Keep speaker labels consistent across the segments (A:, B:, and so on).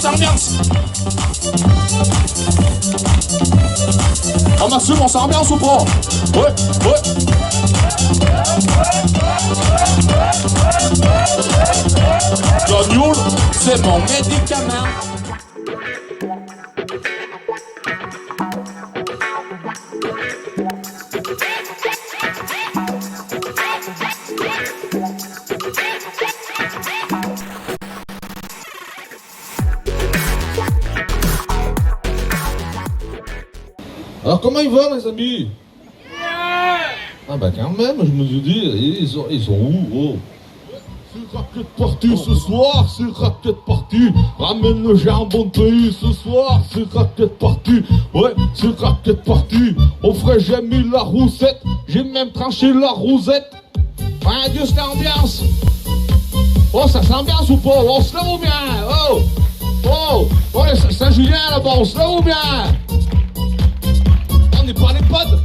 A: ambiance, ambiance. Oh Maxime, on s'ambiance ou pas? Ouais, ouais. John Yule, c'est mon médicament.
B: Alors comment ils vont les amis? Ah bah quand même, je me suis dit, ils sont où? Oh. C'est raquette party ce soir, c'est raquette party. Ramène le jambon de pays ce soir, c'est raquette party. Ouais, c'est raquette party. Au frais j'ai mis la roussette, j'ai même tranché la rousette. Ouais, Dieu, c'est l'ambiance. Oh, ça s'ambiance ou pas? On se lève ou bien? Oh, oh, ouais, Saint-Julien là-bas, on se lève ou bien? On n'est pas les potes.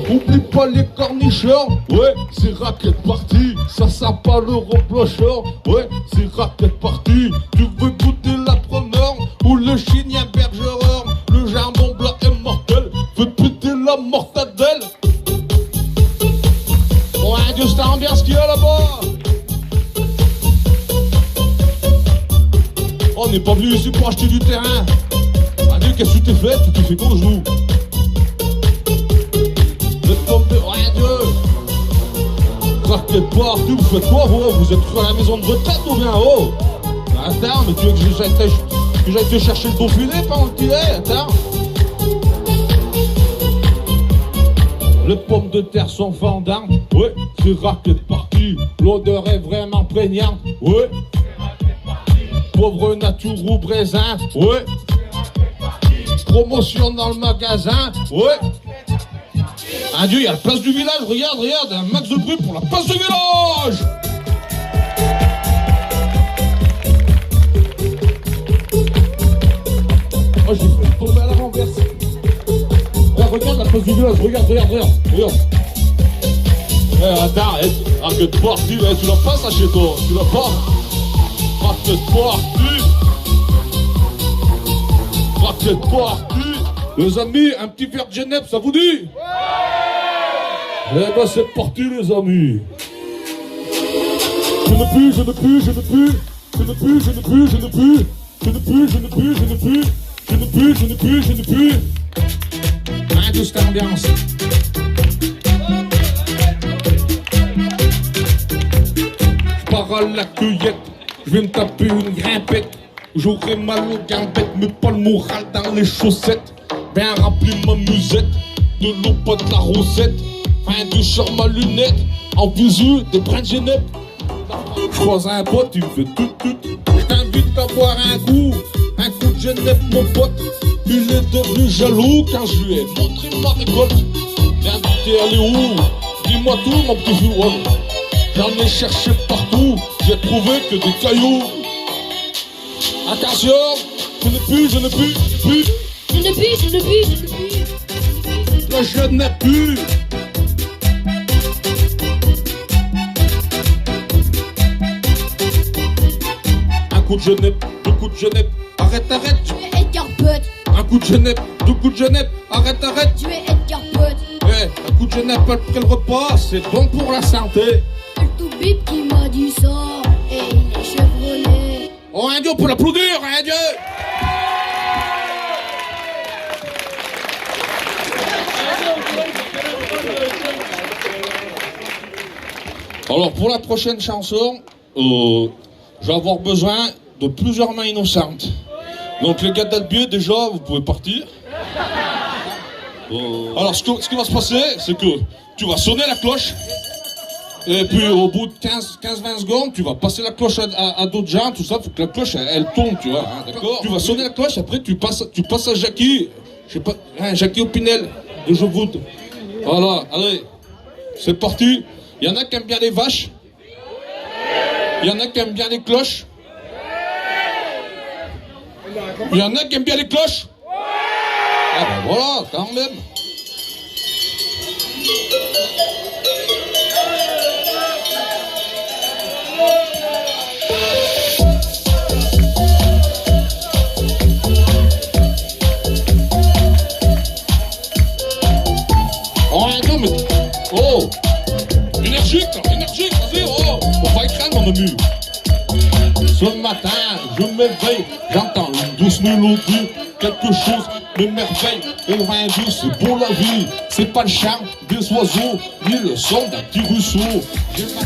B: Oublie pas les cornichons, ouais, c'est raquette party. Ça sent pas le reprocheur, ouais, c'est raquette party. Tu veux goûter la première ou le chignon bergereur? Le jambon blanc est mortel, veux péter la mortadelle. Ouais, Dieu, c'est l'ambiance qu'il y a là-bas. On n'est pas venu ici pour acheter du terrain. Adieu, qu'est-ce que tu t'es fait? Tu t'es fait qu'on joue. Ouais, Dieu. Raquette party, vous faites quoi, vous? Vous êtes à la maison de retraite ou bien? Oh, attends, mais tu veux que j'aille te chercher le Dauphiné pendant que tu es? Attends. Les pommes de terre sont vendantes, ouais, c'est raquette party. L'odeur est vraiment prégnante, ouais. Pauvre nature ou brésin, ouais. Promotion dans le magasin, ouais. Adieu, il y a la place du village, regarde, un max de bruit pour la place du village. Oh, j'ai fait tomber à la renverse. Regarde la place du village, regarde. Attends, raquette party, tu l'as pas ça chez toi, tu l'as pas. Raquette party. Les amis, un petit verre de Genève, ça vous dit? Eh ben c'est parti les amis. Je ne pue. Ah, toute cette ambiance. Je pars à la cueillette, je vais me taper une grimpette. J'aurai mal aux gambettes, mais pas le moral dans les chaussettes. Viens remplir ma musette, de l'eau pas de la rosette. Fin de sors ma lunette, en visu des brins de Genève. Je croise un pote, il me fait tout. Je t'invite à boire un coup de Genève mon pote. Il est devenu jaloux quand je lui ai montré ma récolte. Viens, t'es allé où? Dis-moi tout mon petit joueur. J'en ai cherché partout, j'ai trouvé que des cailloux. Attention, je ne pue. Là, je n'ai plus. Un coup de Genève, deux coups de Genève. Arrête.
C: Tu es Edgar Pote.
B: Un coup de Genève, deux coups de Genève. Arrête.
C: Tu es Edgar Pote.
B: Ouais, un coup de Genève après le repas, c'est bon pour la santé.
C: Le tout bip qui m'a dit ça, et il est chevronné.
B: Oh, un dieu pour l'applaudir, un dieu. Alors pour la prochaine chanson, je vais avoir besoin de plusieurs mains innocentes. Donc les gars d'Albieux, déjà, vous pouvez partir. Alors ce qui va se passer, c'est que tu vas sonner la cloche. Et puis au bout de 15-20 secondes, tu vas passer la cloche à d'autres gens, tout ça, faut que la cloche elle tombe, tu vois, hein, d'accord? Tu vas sonner la cloche, après tu passes à Jackie, je sais pas, hein, Jackie Opinel, de Jovoud. Voilà, allez, c'est parti. Il y en a qui aiment bien les vaches. Il y en a qui aiment bien les cloches. Il y en a qui aiment bien les cloches. Ah ben voilà, quand même. Ce matin, je m'éveille, j'entends une douce mélodie. Quelque chose m'émerveille, au vin doux, c'est pour la vie. C'est pas le chant des oiseaux, ni le son d'un petit ruisseau. J'ai ma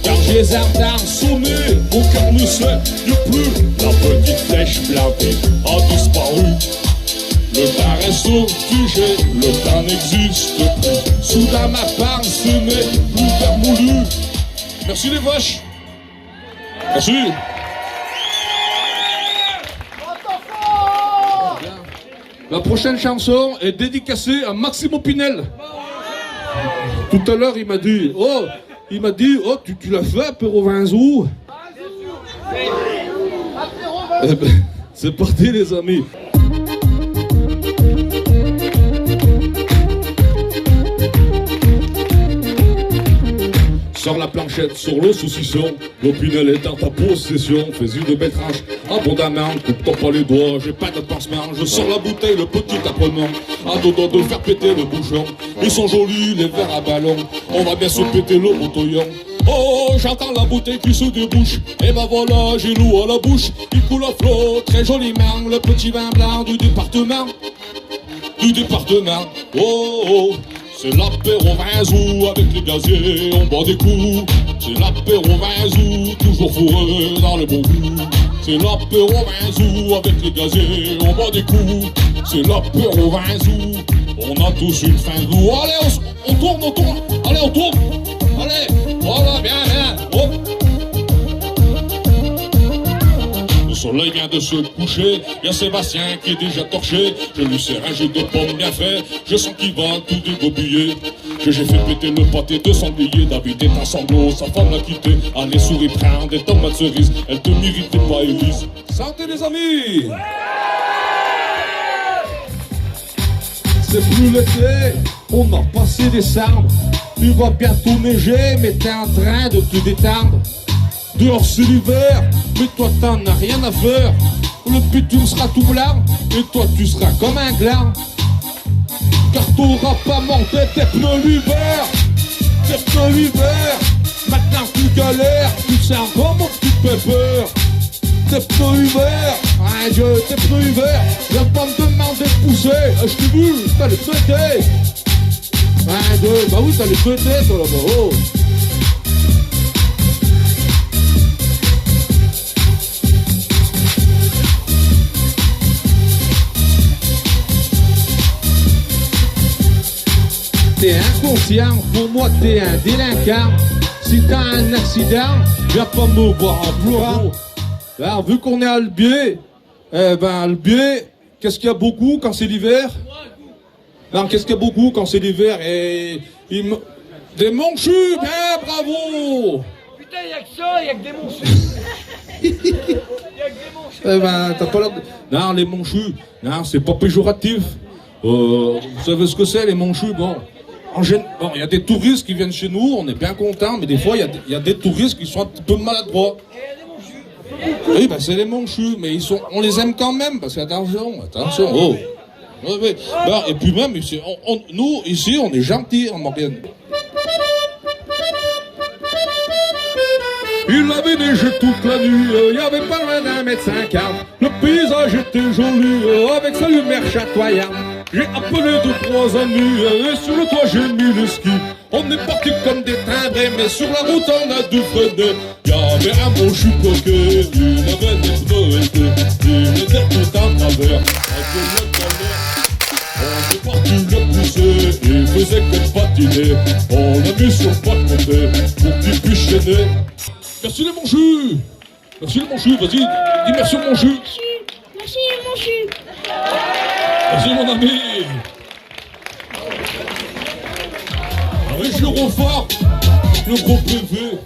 B: car j'ai entends sonner, mon cœur ne sait plus. La petite flèche plantée a disparu. Le temps reste figé, le temps n'existe plus. Soudain ma pensée n'est plus vermoulue. Merci les vaches. Merci. La prochaine chanson est dédicacée à Maximo Pinel. Tout à l'heure, il m'a dit, tu l'as fait, apéro Vinzou? Eh ben, c'est parti, les amis. Sors la planchette sur le saucisson, l'opinel est en ta possession. Fais-y de belles tranches, abondamment, coupe-toi pas les doigts, j'ai pas de pansement. Je sors la bouteille, le petit apprenant, à deux doigts de faire péter le bouchon. Ils sont jolis, les verres à ballon, on va bien se péter le bouteillon. Oh, j'entends la bouteille qui se débouche, et ben voilà, j'ai l'eau à la bouche. Il coule à flot, très joliment, le petit vin blanc du département. Oh, oh. C'est l'apéro Vinzou avec les gaziers, on boit des coups. C'est l'apéro Vinzou, toujours fourré dans le bon goût. C'est l'apéro Vinzou avec les gaziers, on boit des coups. C'est l'apéro Vinzou, on a tous une fin de goût. Allez, on tourne, allez, on tourne. Allez, voilà, bien, oh. Le soleil vient de se coucher, y'a Sébastien qui est déjà torché. Je lui sers un jus de pomme bien fait, je sens qu'il va tout dégobiller. Que j'ai fait péter le pâté de sanglier, David est un sanglot, sa femme l'a quitté. Allez souris, prends des tomates cerises, elle te mérite pas Élise. Santé les amis. C'est plus l'été, on a passé décembre. Tu vas bientôt neiger, mais t'es en train de te détendre. Dehors c'est l'hiver, mais toi t'en as rien à faire. Le bitume sera tout blanc, et toi tu seras comme un gland. Car t'auras pas monté tes pneus l'hiver. Tes pneus l'hiver, maintenant tu galères, tu te sens comme un petit pépère. Tes pneus hiver, un Dieu, tes pneus hiver. Viens pas me demander de pousser, je t'ai vu, t'as les pétés. Un, deux, bah oui t'as les pétés toi là-bas, oh. T'es inconscient, pour moi t'es un délinquant. Si t'as un accident, viens pas me voir en pleurant. Alors vu qu'on est à Albier, Albier, qu'est-ce qu'il y a beaucoup quand c'est l'hiver? Non, qu'est-ce qu'il y a beaucoup quand c'est l'hiver? Et des monchus, bien bravo.
D: Putain, y'a que ça, y'a que des monchus.
B: T'as pas l'air de... Non, les monchus, non, c'est pas péjoratif. Vous savez ce que c'est les monchus? Bon, il y a des touristes qui viennent chez nous, on est bien contents, mais des fois il y a des touristes qui sont un petit peu maladroits. Oui, c'est les monchus, mais on les aime quand même, parce qu'attention, oh. Oui. Bah, et puis même, ici, nous, ici, on est gentils en Morgane. Il avait neigé toute la nuit, il y avait pas loin d'1,50 m. Le paysage était joli, avec sa lumière chatoyante. J'ai appelé 2-3 amis, et sur le toit j'ai mis le ski. On est parti comme des timbrés, mais sur la route on a dû freiner. Il y avait un monchu coquet, il avait des pneus étés, il était tout en travers. On est parti le pousser, il faisait que patiner. On l'a mis sur le pas de côté, pour qu'il puisse chaîner. Merci les monchus. Merci les monchus, vas-y, dis merci aux monchus.
C: Merci, monchu.
B: Merci mon ami. Région Roffort, le gros PV.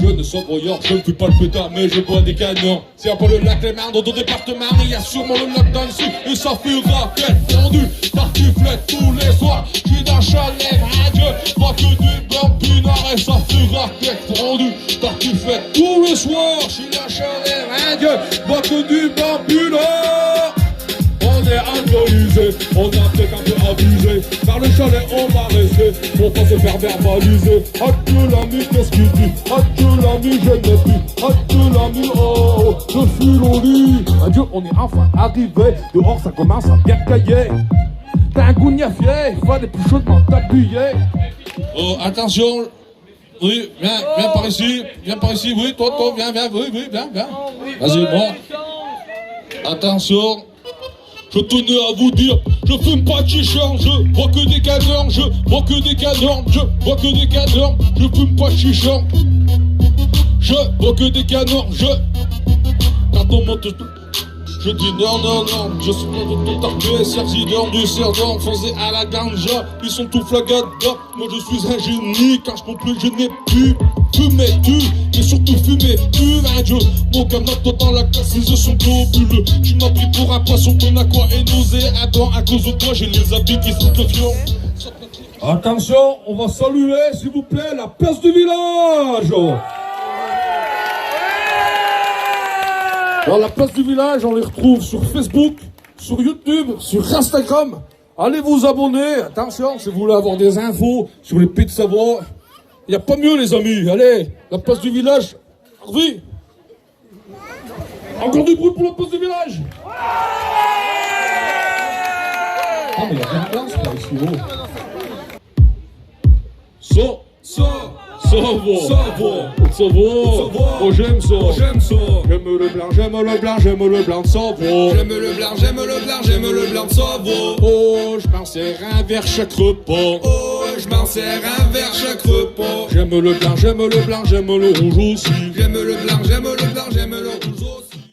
B: Jeune savoyard, je ne fais pas le pétard, mais je bois des canons. C'est un peu le lac Léman dans ton département, il y a sûrement le lac dans le sud. Et ça fait raquette fondue, tartiflette tous les soirs. J'suis dans chalet, radio, pas que du blanc pinard. Et ça fait raquette fondue, tartiflette tous les soirs. J'suis dans chalet, radio, pas que du blanc pinard. On est alcoolisé, on a peut-être un peu abusé. Vers le chalet on va rester, pour pas se faire verbaliser. Adieu l'ami, qu'est-ce qu'il dit? Adieu l'ami, je n'ai plus. Adieu l'ami, oh, je suis au lit. Adieu, on est enfin arrivé, dehors ça commence à bien cailler. T'as un goût niafier, il fallait plus chaudement t'appuyer.
E: Oh, attention. Oui, viens par ici, oui, toi, viens, oui, viens. Vas-y, bon. Attention. Je tenais à vous dire, je fume pas de chichon, je bois que des canons, je bois que des canons, je bois que des canons, je fume pas de chichon. Je bois que des canons, quand on monte, je dis non, je suis pas de tarpé, sergidon du sergent, foncé à la ganja, ils sont tout flagada, moi je suis un génie, quand je conclue je n'ai plus. Fumer tu, mais surtout fumer tu, un dieu. Mon camarade, toi dans la classe, les yeux sont globuleux. Tu m'as pris pour un poisson, on a quoi et nauséabond. À cause de toi, j'ai les habits qui sont de fion.
B: Attention, on va saluer, s'il vous plaît, la place du village. Dans la place du village, on les retrouve sur Facebook, sur YouTube, sur Instagram. Allez vous abonner. Attention, si vous voulez avoir des infos sur les Pays de Savoie, il n'y a pas mieux, les amis. Allez, la place du village. Harvey. Encore du bruit pour la place du village. Ah, mais il y a rien de place, là, ici, Ça va. Oh, j'aime ça. J'aime le blanc de Savoie.
E: J'aime le blanc de Savoie.
B: Oh, je m'en sers un vers chaque repas.
E: Je m'en sers un vers chaque repas.
B: J'aime le blanc, j'aime le rouge aussi.
E: J'aime le blanc, j'aime le rouge.